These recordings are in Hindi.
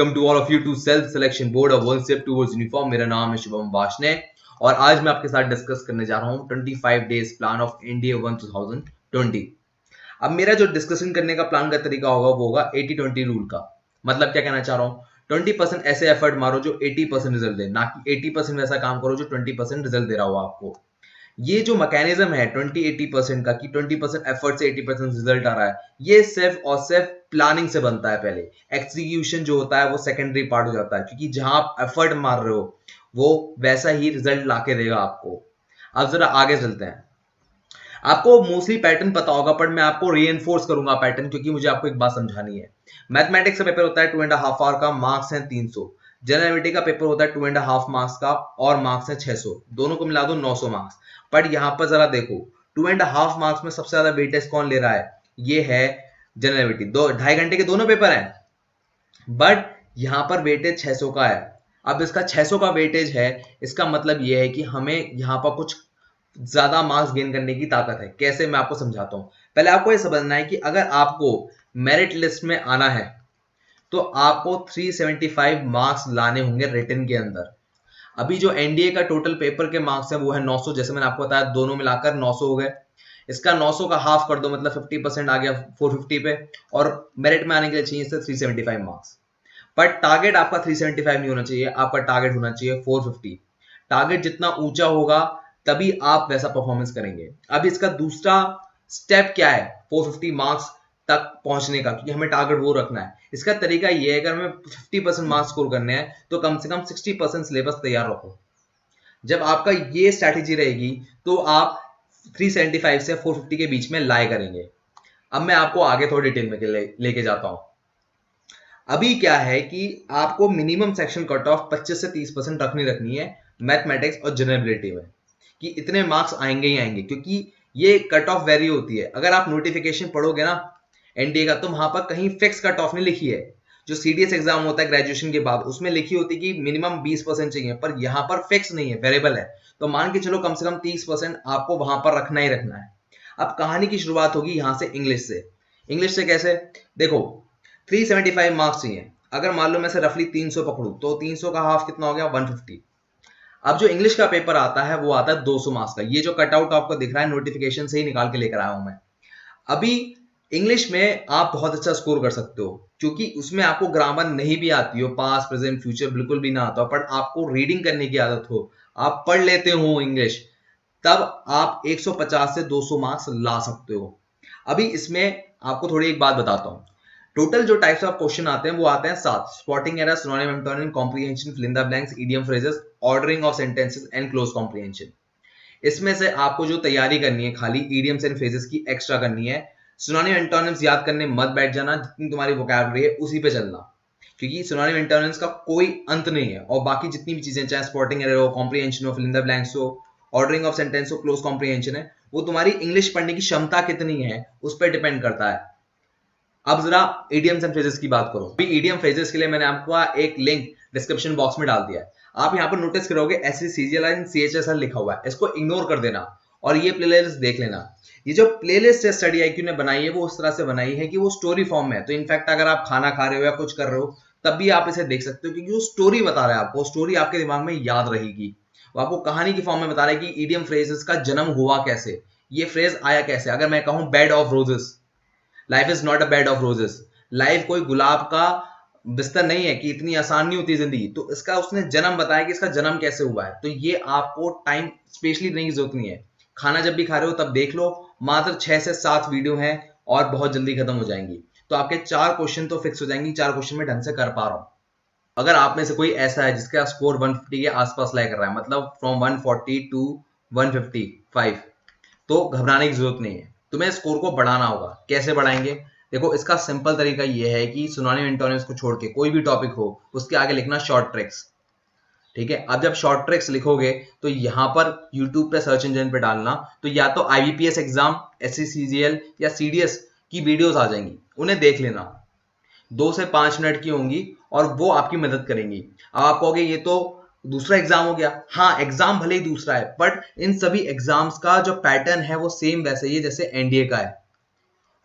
Welcome to all of you to self selection board of one step towards uniform. मेरा नाम है शुभम वाशने और आज मैं आपके साथ डिस्कस करने जा रहा हूं 25 डेज प्लान ऑफ एनडीए 1 2020। अब मेरा जो डिस्कशन करने का प्लान का तरीका होगा वो होगा 80-20 रूल का। मतलब क्या कहना चाह रहा हूं, 20% ऐसे एफर्ट मारो जो 80% रिजल्ट दे, ना कि 80% वैसा काम करो जो 20% रिजल्ट दे रहा हो आपको। ये जो मैकेनिज्म है 20-80% का कि 20% एफर्ट से 80% रिजल्ट आ रहा है, ये सिर्फ और सिर्फ प्लानिंग से बनता है। पहले एग्जीक्यूशन जो होता है वो सेकेंडरी पार्ट हो जाता है, क्योंकि जहां आप एफर्ट मार रहे हो वो वैसा ही रिजल्ट लाके देगा आपको। अब जरा आगे चलते हैं। आपको मोस्टली पैटर्न पता होगा, पर मैं आपको रीएनफोर्स करूंगा पैटर्न, क्योंकि मुझे आपको एक बात समझानी है। मैथमेटिक्स का पेपर होता है 2.5 आवर का, मार्क्स हैं 300। जनरलिटी का पेपर होता है 2.5 मार्क्स का और मार्क्स हैं 600। दोनों को मिला दो 900 मार्क्स। पर यहां पर जरा देखो, 2.5 मार्क्स में सबसे ज्यादा वेटेज कौन ले रहा है? ये है जनरलिटी। 2.5 घंटे के दोनों पेपर हैं, बट यहां पर वेटेज 600 का है। अब इसका 600 का वेटेज है, इसका मतलब यह है कि हमें यहां पर कुछ ज्यादा मार्क्स गेन करने की ताकत है। कैसे, मैं आपको समझाता हूं। पहले आपको यह समझना है कि अगर आपको मेरिट लिस्ट में आना है तो आपको 375 मार्क्स लाने होंगे रिटन के अंदर। अभी जो एनडीए का टोटल पेपर के मार्क्स है वो है 900, जैसे मैंने आपको बताया दोनों मिलाकर 900 हो गए। इसका 900 का हाफ कर दो, मतलब 50% आ गया 450 पे, और मेरिट में आने के लिए चाहिए इससे 375 मार्क्स। पर टारगेट आपका 375 नहीं होना चाहिए, आपका टारगेट होना चाहिए 450। टारगेट जितना ऊंचा होगा तभी आप वैसा परफॉर्मेंस करेंगे। अब इसका दूसरा स्टेप क्या है 450 मार्क्स तक पहुंचने का, क्योंकि हमें टारगेट वो रखना है। इसका तरीका ये है, अगर हमें 50% मार्क्स स्कोर करने हैं तो कम से कम 60% सिलेबस तैयार रखो। जब आपका ये स्ट्रैटेजी रहेगी तो आप 375 से 450 के बीच में लाई करेंगे। अब मैं आपको आगे थोड़ी डिटेल में लेके जाता हूं। अभी क्या है कि आपको मिनिमम सेक्शन कट ऑफ 25 से 30% रखनी है मैथमेटिक्स और जनरबिलिटी में, कि इतने मार्क्स आएंगे ही आएंगे, क्योंकि ये कट ऑफ वेरी होती है। अगर आप नोटिफिकेशन पढ़ोगे ना एनडीए का, तो वहां पर कहीं फिक्स कट ऑफ नहीं लिखी है। जो सीडीएस एग्जाम होता है ग्रेजुएशन के बाद, उसमें लिखी होती है कि मिनिमम 20% चाहिए, पर यहां पर फिक्स नहीं है, वेरिएबल है। तो मान के चलो कम से कम 30% आपको वहां पर रखना ही रखना है। अब कहानी की शुरुआत होगी यहां से इंग्लिश से। इंग्लिश से कैसे? देखो, 375 मार्क्स चाहिए। अगर मान लो मैं से रफली 300 पकड़ू तो 300 का हाफ कितना हो गया? 150। अब जो इंग्लिश का पेपर आता है वो आता है 200 मार्क्स का। ये जो कटआउट आपको दिख रहा है नोटिफिकेशन से ही निकाल के लेकर आया हूं मैं। अभी इंग्लिश में आप बहुत अच्छा स्कोर कर सकते हो, क्योंकि उसमें आपको ग्रामर नहीं भी आती हो, पास्ट प्रेजेंट फ्यूचर बिल्कुल भी ना आता हो, पर आपको रीडिंग करने की आदत हो, आप पढ़ लेते हो इंग्लिश, तब आप 150 से 200 मार्क्स ला सकते हो। अभी इसमें आपको थोड़ी एक बात बताता हूं। टोटल जो टाइप्स ऑफ क्वेश्चन आते हैं वो आते हैं 7। Spotting error, synonym, antonym, comprehension, fill in the blanks, idiom phrases, ordering of sentences and cloze comprehension. इसमें से आपको जो तैयारी करनी है खाली इडियम्स एंड फ्रेजेस की एक्स्ट्रा करनी है। सिनोनिम एंटोनिम्स याद करने मत बैठ जाना, जितनी तुम्हारी वोकैबुलरी है उसी पे चलना, क्योंकि सिनोनिम एंटोनिम्स का कोई अंत नहीं है। और बाकी जितनी भी चीजें, चाहे स्पॉटिंग एरर हो, कॉम्प्रिहेंशन हो, फिल इन द ब्लैंक्स हो, ऑर्डरिंग ऑफ सेंटेंस हो, क्लोज कॉम्प्रिहेंशन है, वो तुम्हारी इंग्लिश पढ़ने की क्षमता कितनी है उस पर डिपेंड करता है। अब जरा इडियम्स एंड फ्रेजेस की बात करो। अभी इडियम फ्रेजेस के लिए मैंने आपको एक लिंक डिस्क्रिप्शन बॉक्स में डाल दिया है। आप यहाँ पर नोटिस करोगे SCCGL CHSL लिखा हुआ है, इसको इग्नोर कर देना और ये प्लेलिस्ट देख लेना। ये जो प्लेलिस्ट है स्टडी IQ ने बनाई है वो उस तरह से बनाई है कि वो स्टोरी फॉर्म में है। तो इनफैक्ट अगर आप खाना खा रहे हो या कुछ कर रहे हो तब भी आप इसे देख सकते हो, क्योंकि वो स्टोरी बता रहा है आपको, स्टोरी आपके दिमाग में याद रहेगी। वो आपको कहानी की फॉर्म में बता रहा है कि इडियम फ्रेजेस का जन्म हुआ कैसे, ये फ्रेज आया कैसे। अगर मैं कहूं bed of roses, life is not a bed of roses, life कोई गुलाब का बिस्तर नहीं है कि इतनी आसान नहीं होती जिंदगी, तो इसका उसने जन्म बताया कि इसका जन्म कैसे हुआ है। तो ये आपको टाइम स्पेशली देने की जरूरत नहीं है। खाना जब भी खा रहे हो तब देख लो, मात्र 6 से 7 वीडियो हैं और बहुत जल्दी खत्म हो जाएंगी। तो आपके 4 क्वेश्चन तो फिक्स हो जाएंगी, 4 क्वेश्चन में ढंग से कर पा रहा हूं। अगर आप में से कोई ऐसा है जिसका स्कोर 150 के आसपास लाई कर रहा है, मतलब फ्रॉम 140 टू 155, तो घबराने की जरूरत नहीं है। तुम्हें स्कोर को बढ़ाना होगा। कैसे बढ़ाएंगे? देखो, इसका सिंपल तरीका यह है कि सिनोनिम एंटोनिम्स को छोड़ के कोई भी टॉपिक हो उसके आगे लिखना शॉर्ट ट्रिक्स। ठीक है, अब जब शॉर्ट ट्रिक्स लिखोगे तो यहां पर यूट्यूब पे सर्च इंजन पे डालना, तो या तो IBPS एग्जाम, SCCGL या CDS की वीडियोस आ जाएंगी, उन्हें देख लेना। 2 से 5 मिनट की होंगी और वो आपकी मदद करेंगी। अब आप कहोगे ये तो दूसरा एग्जाम हो गया। हाँ, एग्जाम भले ही दूसरा है, बट इन सभी एग्जाम्स का जो पैटर्न है वो सेम वैसे ही है जैसे एनडीए का है,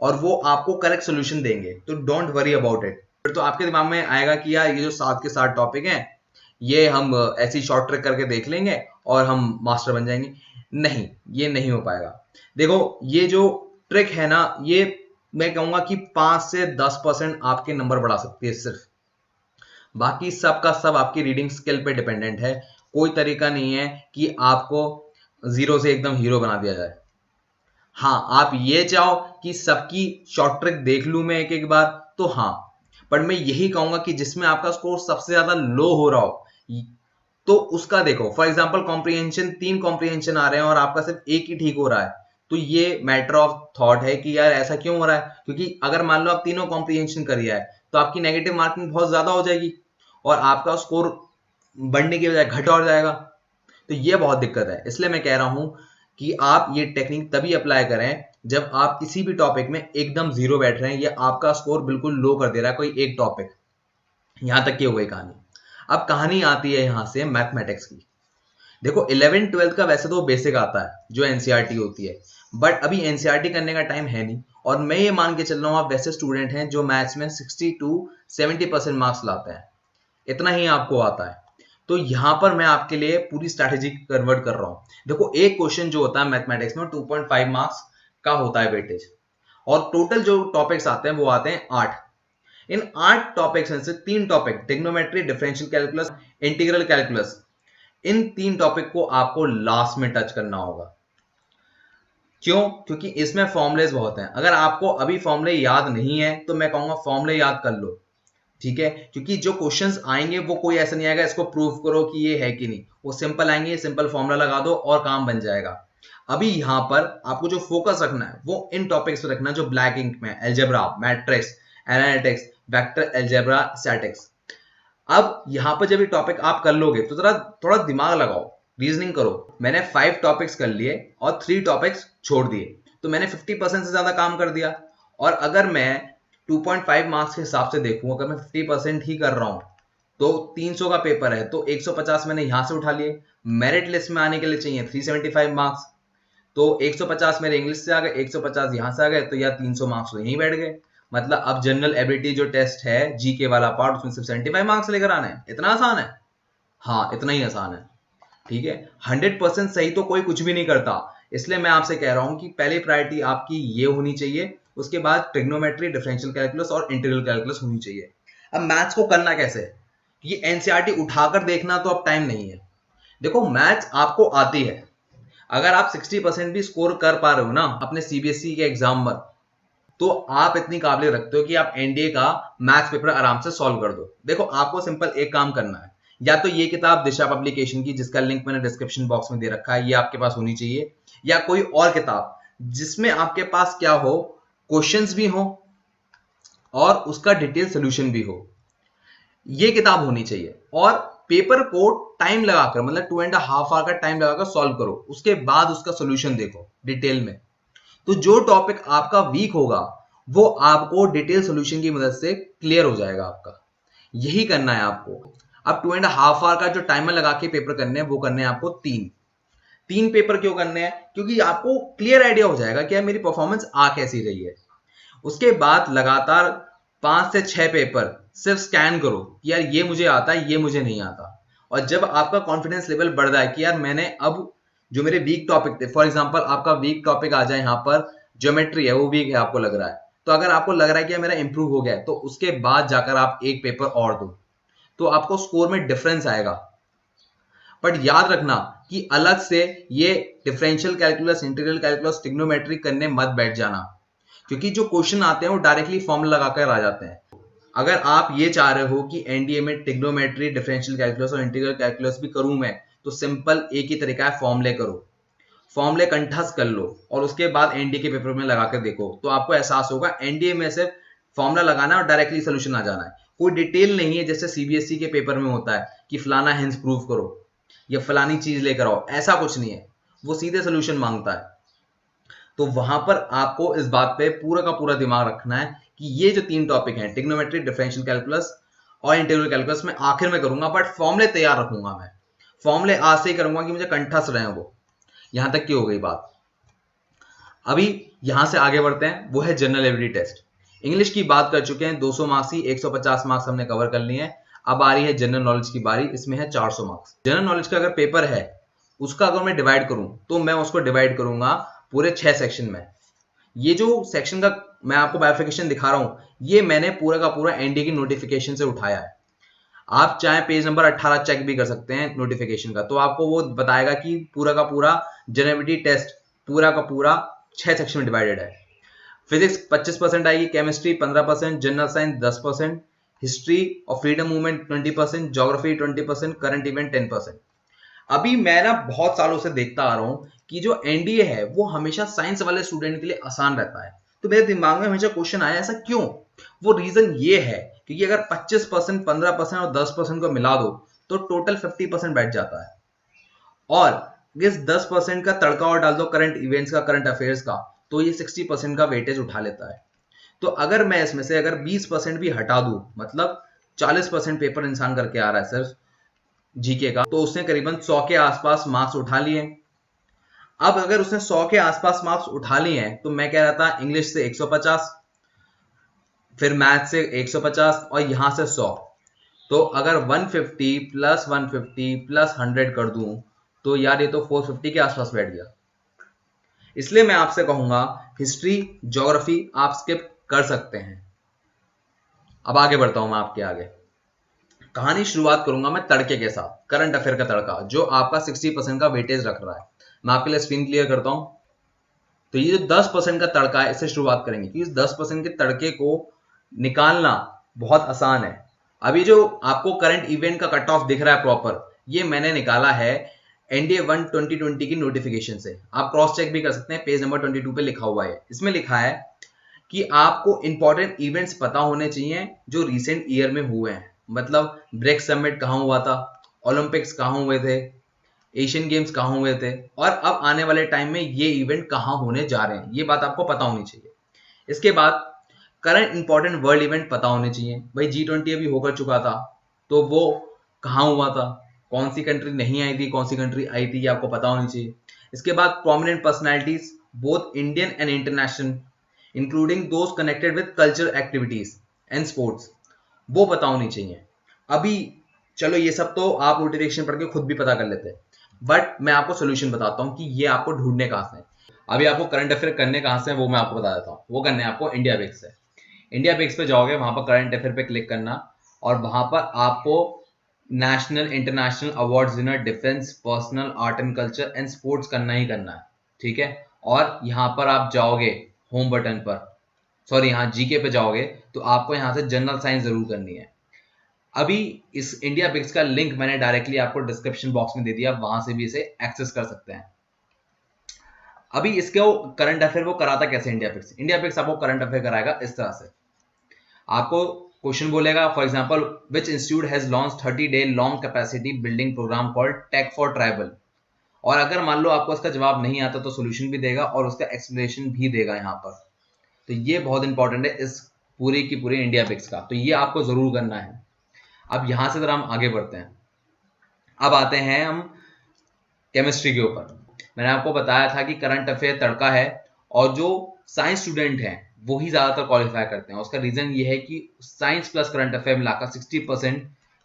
और वो आपको करेक्ट सोल्यूशन देंगे, तो डोंट वरी अबाउट इट। फिर तो आपके दिमाग में आएगा कि यार ये जो 7 के 7 टॉपिक हैं ये हम ऐसी शॉर्ट ट्रिक करके देख लेंगे और हम मास्टर बन जाएंगे। नहीं, ये नहीं हो पाएगा। देखो ये जो ट्रिक है ना, ये मैं कहूंगा कि 5 से 10% आपके नंबर बढ़ा सकती है सिर्फ। बाकी सब का सब आपकी रीडिंग स्किल पे डिपेंडेंट है। कोई तरीका नहीं है कि आपको जीरो से एकदम हीरो बना दिया जाए। हाँ, आप ये चाहो कि सबकी शॉर्ट ट्रिक देख लूं मैं एक एक बार, तो हाँ, पर मैं यही कहूंगा कि जिसमें आपका स्कोर सबसे ज्यादा लो हो रहा हो तो उसका देखो। फॉर एग्जाम्पल कॉम्प्रिहेंशन, 3 कॉम्प्रिहेंशन आ रहे हैं और आपका सिर्फ एक ही ठीक हो रहा है, तो ये मैटर ऑफ थॉट है कि यार ऐसा क्यों हो रहा है। क्योंकि अगर मान लो आप तीनों कॉम्प्रिहेंशन करिए तो आपकी नेगेटिव मार्किंग बहुत ज्यादा हो जाएगी और आपका स्कोर बढ़ने की बजाय घट और जाएगा। तो ये बहुत दिक्कत है। इसलिए मैं कह रहा हूं कि आप ये टेक्निक तभी अप्लाई करें जब आप किसी भी टॉपिक में एकदम जीरो बैठ रहे हैं या आपका स्कोर बिल्कुल लो कर दे रहा है कोई एक टॉपिक। यहां तक की हो गई कहानी। अब कहानी आती है यहां से मैथमेटिक्स की। देखो 11 12 का वैसे तो बेसिक आता है जो एनसीईआरटी होती है, बट अभी एनसीईआरटी करने का टाइम है नहीं। और मैं ये मान के चल रहा हूं आप वैसे स्टूडेंट हैं जो मैथ्स में 60 to 70% मार्क्स लाते हैं, इतना ही आपको आता है। तो यहां पर मैं आपके लिए पूरी स्ट्रैटेजी कन्वर्ट कर रहा हूं। देखो एक क्वेश्चन जो होता है मैथमेटिक्स में 2.5 मार्क्स का होता है वेटेज, और टोटल जो टॉपिक्स आते हैं वो आते हैं 8। इन 8 टॉपिक्स में से 3 topic trigonometry, differential calculus, integral calculus, इन 3 टॉपिक को आपको लास्ट में टच करना होगा। क्यों? क्योंकि इसमें फॉर्मुलेज बहुत हैं। अगर आपको अभी फॉर्मुले याद नहीं है तो मैं कहूंगा फॉर्मुले याद कर लो, ठीक है। क्योंकि जो क्वेश्चंस आएंगे वो कोई ऐसा नहीं आएगा इसको प्रूव करो कि ये है कि नहीं, वो सिंपल आएंगे, सिंपल फॉर्मूला लगा दो और काम बन जाएगा। अभी यहां पर आपको जो फोकस रखना है वो इन टॉपिक्स पे रखना है जो ब्लैक इंक में, algebra, matrix, analytics, vector algebra, statics. अब यहां पर जब ये टॉपिक आप कर लोगे तो जरा थोड़ा दिमाग लगाओ, रीजनिंग करो। मैंने 5 टॉपिक्स कर लिए और 3 टॉपिक्स छोड़ दिए, तो मैंने 50% से ज्यादा काम कर दिया। और अगर मैं 2.5 मार्क्स के हिसाब से देखूं, अगर मैं 50% ही कर रहा हूं तो 300 का पेपर है तो 150 मैंने यहां से उठा लिए। मेरिट लिस्ट में आने के लिए चाहिए 375 मार्क्स, तो 150 मेरे इंग्लिश से आ गए, 150 यहां से आ गए, तो यार 300 मार्क्स तो यहीं बैठ गए। मतलब अब जनरल एबिलिटी जो टेस्ट है जीके वाला पार्ट, उसमें सिर्फ 75 मार्क्स लेकर आने हैं। इतना आसान है? हाँ, इतना ही आसान है, ठीक है। 100% सही तो कोई कुछ भी नहीं करता। इसलिए मैं आपसे कह रहा हूं कि पहली प्रायोरिटी आपकी ये होनी चाहिए, उसके बाद ट्रिग्नोमेट्री, डिफरेंशियल कैलकुलस और इंटीग्रल कैलकुलस होनी चाहिए। अब मैथ्स को करना कैसे है? ये एनसीईआरटी उठाकर देखना तो अब टाइम नहीं है। देखो मैथ्स आपको आती है, अगर आप 60% भी स्कोर कर पा रहे हो ना अपने सीबीएसई के एग्जाम में, तो आप इतनी काबिलियत रखते हो कि आप एनडीए का मैथ्स पेपर आराम से सॉल्व कर दो। देखो आपको सिंपल एक काम करना है, या तो ये किताब दिशा पब्लिकेशन की जिसका लिंक मैंने डिस्क्रिप्शन बॉक्स में दे रखा है, ये आपके पास होनी चाहिए, या कोई और किताब जिसमें आपके पास क्या हो, क्वेश्चंस भी हो और उसका डिटेल सोल्यूशन भी हो, ये किताब होनी चाहिए। और पेपर को टाइम लगाकर, मतलब 2.5 आवर का टाइम लगाकर सॉल्व करो, उसके बाद उसका सोल्यूशन देखो डिटेल में। तो जो टॉपिक आपका वीक होगा वो आपको डिटेल सॉल्यूशन की मदद से क्लियर हो जाएगा आपका। यही करना है आपको। अब 2.5 आवर का जो टाइमर लगा के पेपर करने हैं वो करने हैं आपको 3 पेपर। क्यों करने हैं? क्योंकि आपको क्लियर आइडिया हो जाएगा कि यार मेरी परफॉर्मेंस आ कैसी रही है। उसके बाद लगातार 5 से 6 पेपर सिर्फ स्कैन करो कि यार ये मुझे आता है, ये मुझे नहीं आता। और जब आपका कॉन्फिडेंस लेवल बढ़ रहा है कि यार मैंने अब जो मेरे वीक टॉपिक थे, फॉर एग्जांपल आपका वीक टॉपिक आ जाए यहाँ पर ज्योमेट्री है, वो वीक है आपको लग रहा है, तो अगर आपको लग रहा है कि यार मेरा इंप्रूव हो गया है, तो उसके बाद जाकर आप एक पेपर और दो, तो आपको स्कोर में डिफरेंस आएगा। बट याद रखना कि अलग से ये differential calculus, integral calculus, trigonometry करने मत बैठ जाना, क्योंकि जो क्वेश्चन आते हैं वो डायरेक्टली फॉर्मूला लगाकर आ जाते हैं। अगर आप ये चाह रहे हो कि एनडीए में ट्रिग्नोमेट्री, डिफरेंशियल कैलकुलस और इंटीग्रल कैलकुलस भी करूं मैं, तो सिंपल एक ही तरीका है, फॉर्मूले करो, फॉर्मूले कंठस्थ कर लो और उसके बाद एनडीए के पेपर में लगाकर देखो, तो आपको एहसास होगा एनडीए में सिर्फ फॉर्मूला लगाना है और डायरेक्टली सोल्यूशन आ जाना है। कोई डिटेल नहीं है जैसे सीबीएसई के पेपर में होता है कि फलाना हिंस प्रूव करो या फलानी चीज लेकर आओ, ऐसा कुछ नहीं है। वो सीधे सोल्यूशन मांगता है। तो वहां पर आपको इस बात पे पूरा का पूरा दिमाग रखना है कि ये जो 3 टॉपिक हैं, ट्रिग्नोमेट्री, डिफरेंशियल कैलकुलस और इंटीग्रल कैलकुलस, मैं आखिर में करूंगा, बट फॉर्मूले तैयार रखूंगा। मैं फॉर्मूले आज से ही करूंगा कि मुझे कंठस्थ रहे वो। यहां तक की हो गई बात। अभी यहां से आगे बढ़ते हैं, वो है जनरल एबिलिटी टेस्ट। इंग्लिश की बात कर चुके हैं, 200 मार्क्स ही, 150 मार्क्स हमने कवर कर लिए हैं। अब आ रही है जनरल नॉलेज की बारी, इसमें है 400 मार्क्स। जनरल नॉलेज का अगर पेपर है, उसका अगर मैं डिवाइड करूं तो मैं उसको डिवाइड करूंगा पूरे 6 सेक्शन में। ये जो सेक्शन का मैं आपको बाइफिकेशन दिखा रहा हूं, ये मैंने पूरा का पूरा एनडीए की नोटिफिकेशन से उठाया है। आप चाहे पेज नंबर 18 चेक भी कर सकते हैं नोटिफिकेशन का, तो आपको वो बताएगा कि पूरा का पूरा जनरेबिलिटी टेस्ट पूरा का पूरा 6 सेक्शन में डिवाइडेड है। फिजिक्स 25% आएगी, केमिस्ट्री 15%, जनरल साइंस 10%, हिस्ट्री और freedom movement 20%, geography 20%, current event 10%। अभी मैं ना बहुत सालों से देखता आ रहा हूं कि जो एनडीए है वो हमेशा साइंस वाले स्टूडेंट के लिए आसान रहता है। तो मेरे दिमाग में हमेशा क्वेश्चन आया, ऐसा क्यों? वो रीजन ये है क्योंकि अगर 25%, 15% और 10% को मिला दो तो टोटल 50% बैठ जाता है। और इस 10% का तड़का और डाल दो करंट इवेंट्स का, करंट अफेयर्स का, तो ये 60% का वेटेज उठा लेता है। तो अगर मैं इसमें से अगर 20% भी हटा दूं, मतलब 40% पेपर इंसान करके आ रहा है सिर्फ जीके का, तो उसने करीबन 100 के आसपास मार्क्स उठा लिए। अब अगर उसने 100 के आसपास मार्क्स उठा लिए हैं, तो मैं कह रहा था इंग्लिश से 150, फिर मैथ से 150 और यहां से 100, तो अगर 150 प्लस 150 प्लस 100 कर दूं तो यार ये तो 450 के आसपास बैठ गया। इसलिए मैं आपसे कहूंगा हिस्ट्री, ज्योग्राफी आप स्किप कर सकते हैं। अब आगे बढ़ता हूं मैं आपके आगे। कहानी शुरुआत करूंगा मैं तड़के के साथ, करंट अफेयर का तड़का, जो आपका 60% का वेटेज रख रहा है। मैं आपके लिए स्क्रीन क्लियर करता हूं। तो ये जो 10% का तड़का है, इससे शुरुआत करेंगे क्योंकि इस 10% के तड़के को निकालना बहुत आसान है। अभी जो आपको करंट इवेंट का कट ऑफ दिख रहा है प्रॉपर, ये मैंने निकाला है एनडीए 1 2020 की नोटिफिकेशन से। आप क्रॉस चेक भी कर सकते हैं, पेज नंबर 22 पे लिखा हुआ है। इसमें लिखा है कि आपको इंपॉर्टेंट इवेंट्स पता होने चाहिए जो रिसेंट ईयर में हुए हैं। मतलब ब्रेक्स समिट कहाँ हुआ था, ओलंपिक्स कहाँ हुए थे, एशियन गेम्स कहाँ हुए थे, और अब आने वाले टाइम में ये इवेंट कहाँ होने जा रहे हैं, ये बात आपको पता होनी चाहिए। इसके बाद करंट इंपॉर्टेंट वर्ल्ड इवेंट पता होने चाहिए। भाई G20 अभी होकर चुका था, तो वो कहाँ हुआ था, कौन सी कंट्री नहीं आई थी, कौन सी कंट्री आई थी, ये आपको पता होनी चाहिए। इसके बाद prominent personalities both Indian and international including those connected with culture activities and sports, वो पता होनी चाहिए। अभी चलो ये सब तो आप नोटिफिकेशन पढ़ के खुद भी पता कर लेते हैं, बट मैं आपको सोल्यूशन बताता हूँ कि ये आपको ढूंढने कहाँ से। अभी आपको करंट अफेयर करने कहाँ से, वो मैं आपको बता देता हूँ। वो करने आपको इंडिया बेक्स से। इंडिया बेक्स पे जाओगे, वहां पर करंट अफेयर पे क्लिक करना, और वहां पर आपको national international awards winner defence personnel art and culture and sports करना ही करना है, ठीक है। और यहाँ पर आप जाओगे होम बटन पर, सॉरी यहाँ जीके पे जाओगे, तो आपको यहाँ से जनरल साइंस जरूर करनी है। अभी इस इंडिया बिक्स का लिंक मैंने डायरेक्टली आपको डिस्क्रिप्शन बॉक्स में दे दिया, वहां से भी इसे एक्सेस कर सकते हैं। अभी इसके करंट अफेयर वो कराता कैसे इंडिया बिक्स? इंडिया बिक्स आपको करंट अफेयर कराएगा इस तरह से। आपको क्वेश्चन बोलेगा, for example which institute has launch 30-day long capacity building programme called Tech for Tribal. और अगर मान लो आपको इसका जवाब नहीं आता तो सोल्यूशन भी देगा और उसका एक्सप्लेनेशन भी देगा यहाँ पर। तो ये बहुत इंपॉर्टेंट है इस पूरी की पूरी इंडिया बिक्स का, तो ये आपको जरूर करना है। अब यहां से जरा हम आगे बढ़ते हैं। अब आते हैं हम केमिस्ट्री के ऊपर। मैंने आपको बताया था कि करंट अफेयर तड़का है, और जो साइंस स्टूडेंट हैं वो ही ज्यादातर क्वालिफाई करते हैं। उसका रीजन ये है कि साइंस प्लस करंट अफेयर मिलाकर 60%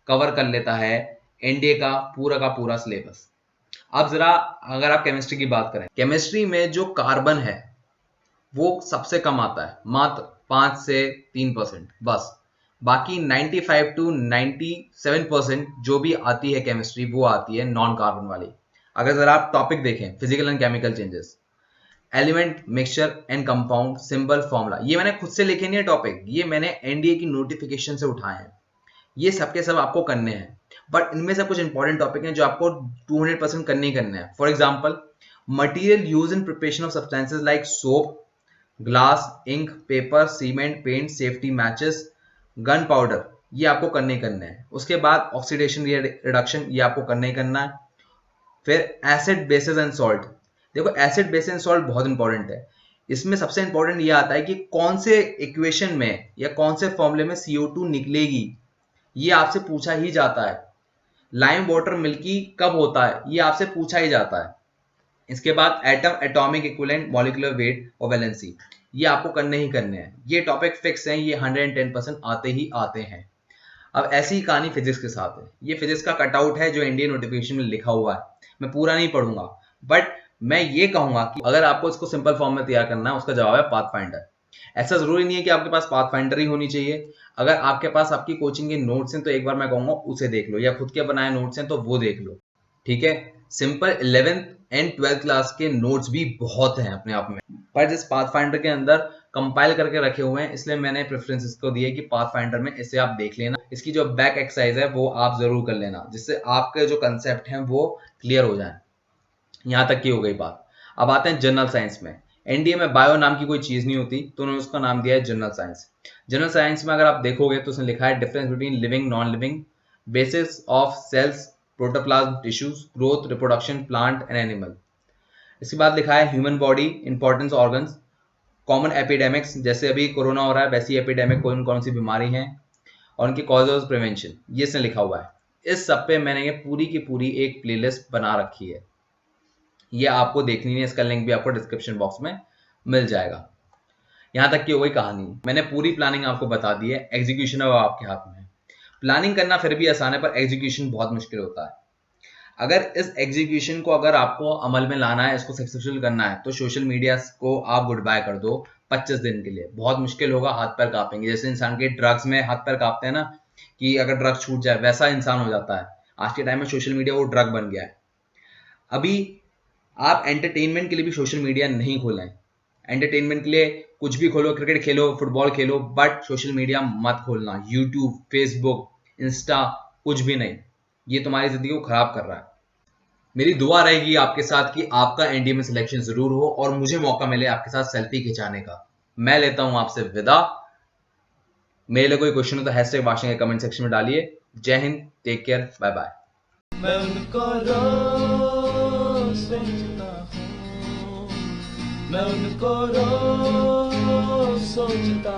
कवर कर लेता है एनडीए का पूरा सिलेबस। अब जरा अगर आप केमिस्ट्री की बात करें, केमिस्ट्री में जो कार्बन है वो सबसे कम आता है, मात्र 5 से 3% बस। बाकी 95 to 97% जो भी आती है केमिस्ट्री, वो आती है नॉन कार्बन वाली। अगर जरा आप टॉपिक देखें, physical and chemical changes, element, mixture and compound, symbol, formula, ये मैंने खुद से लिखे नहीं है टॉपिक, ये मैंने एनडीए की नोटिफिकेशन से उठाए हैं। ये सबके सब आपको करने हैं, बट इनमें से कुछ इंपॉर्टेंट टॉपिक हैं जो आपको 200% करने ही करने हैं। For example, material use in preparation of substances like soap, glass, ink, paper, cement, paint, safety matches, gunpowder, ये आपको करने ही करने हैं। उसके बाद ऑक्सीडेशन रिडक्शन, ये आपको करने ही करना है। फिर एसिड, बेसिस एंड सॉल्ट। देखो एसिड, बेसिस एंड सॉल्ट बहुत इंपॉर्टेंट है। इसमें सबसे इंपॉर्टेंट ये आता है कि कौन से इक्वेशन में या कौन से फॉर्मूले में CO2 निकलेगी, ये आपसे पूछा ही जाता है। लाइम वाटर मिल्की कब होता है, ये आपसे पूछा ही जाता है। इसके बाद atom, atomic equivalent, molecular weight और वैलेंसी, ये आपको करने ही करने हैं। ये टॉपिक फिक्स हैं, ये 110% आते ही आते हैं। अब ऐसी ही कहानी फिजिक्स के साथ है। ये फिजिक्स का कटआउट है जो इंडियन नोटिफिकेशन में लिखा हुआ है, मैं पूरा नहीं पढ़ूंगा, बट मैं ये कहूंगा कि अगर आपको इसको सिंपल फॉर्म में तैयार करना है, उसका जवाब है पाथफाइंडर। ऐसा जरूरी नहीं है कि आपके पास पाथफाइंडर ही होनी चाहिए। अगर आपके पास आपकी कोचिंग के नोट्स हैं तो एक बार मैं कहूंगा उसे देख लो, या खुद के बनाए नोट्स हैं तो वो देख लो, ठीक है। Simple 11th and 12th class के नोट्स भी बहुत हैं अपने आप में, पर जिस पाथफाइंडर के अंदर कंपाइल करके रखे हुए हैं, इसलिए मैंने प्रेफरेंस इसको दी है कि पाथफाइंडर में इसे आप देख लेना। इसकी जो बैक एक्सरसाइज है वो आप जरूर कर लेना, जिससे आपके जो कंसेप्ट हैं वो क्लियर हो जाए। यहां तक की हो गई बात। अब आते हैं जनरल साइंस में। एनडीए में बायो नाम की कोई चीज नहीं होती, तो उन्होंने उसका नाम दिया है जनरल साइंस। जनरल साइंस में अगर आप देखोगे तो उसने लिखा है difference between living non living, basis of cells, protoplasm, tissues, growth, reproduction, plant and animal. इसके बाद लिखा है human body, importance organs, common epidemics, जैसे अभी कोरोना हो रहा है वैसी एपिडेमिक कौन कौन सी बीमारी हैं, और उनकी कॉजेज, प्रिवेंशन, ये इसने लिखा हुआ है। इस सब पे मैंने ये पूरी की पूरी एक प्लेलिस्ट बना रखी है, ये आपको देखनी है। इसका लिंक भी आपको डिस्क्रिप्शन बॉक्स में मिल जाएगा। यहां तक की हो गई कहानी। मैंने पूरी प्लानिंग आपको बता दी है, एग्जीक्यूशन अब आपके हाथ में है। प्लानिंग करना फिर भी आसान है, पर एग्जीक्यूशन बहुत मुश्किल होता है। अगर इस एग्जीक्यूशन को अगर आपको अमल में लाना है, इसको सक्सेसफुल करना है, तो सोशल मीडिया को आप गुड बाय कर दो 25 दिन के लिए। बहुत मुश्किल होगा, हाथ पैर कांपेंगे, जैसे इंसान के ड्रग्स में हाथ पैर कांपते हैं ना, कि अगर ड्रग्स छूट जाए, वैसा इंसान हो जाता है। आज के टाइम में सोशल मीडिया वो ड्रग बन गया है। अभी आप एंटरटेनमेंट के लिए भी सोशल मीडिया नहीं खोलें। एंटरटेनमेंट के लिए कुछ भी खोलो, cricket Khelo, football Khelo, but social media मत खोलना। यूट्यूब, फेसबुक, इंस्टा, कुछ भी नहीं। ये तुम्हारी जिंदगी को खराब कर रहा है। मेरी दुआ रहेगी आपके साथ कि आपका एनडीए में सिलेक्शन जरूर हो और मुझे मौका मिले आपके साथ सेल्फी खिंचाने का। मैं लेता हूं आपसे विदा। मेरे लिए कोई क्वेश्चन हो तो हैशटैग भाषण के कमेंट सेक्शन में डालिए। जय हिंद, टेक केयर, बाय बाय। मैं उनको रोज सोचता हूँ, मैं उनको रोज सोचता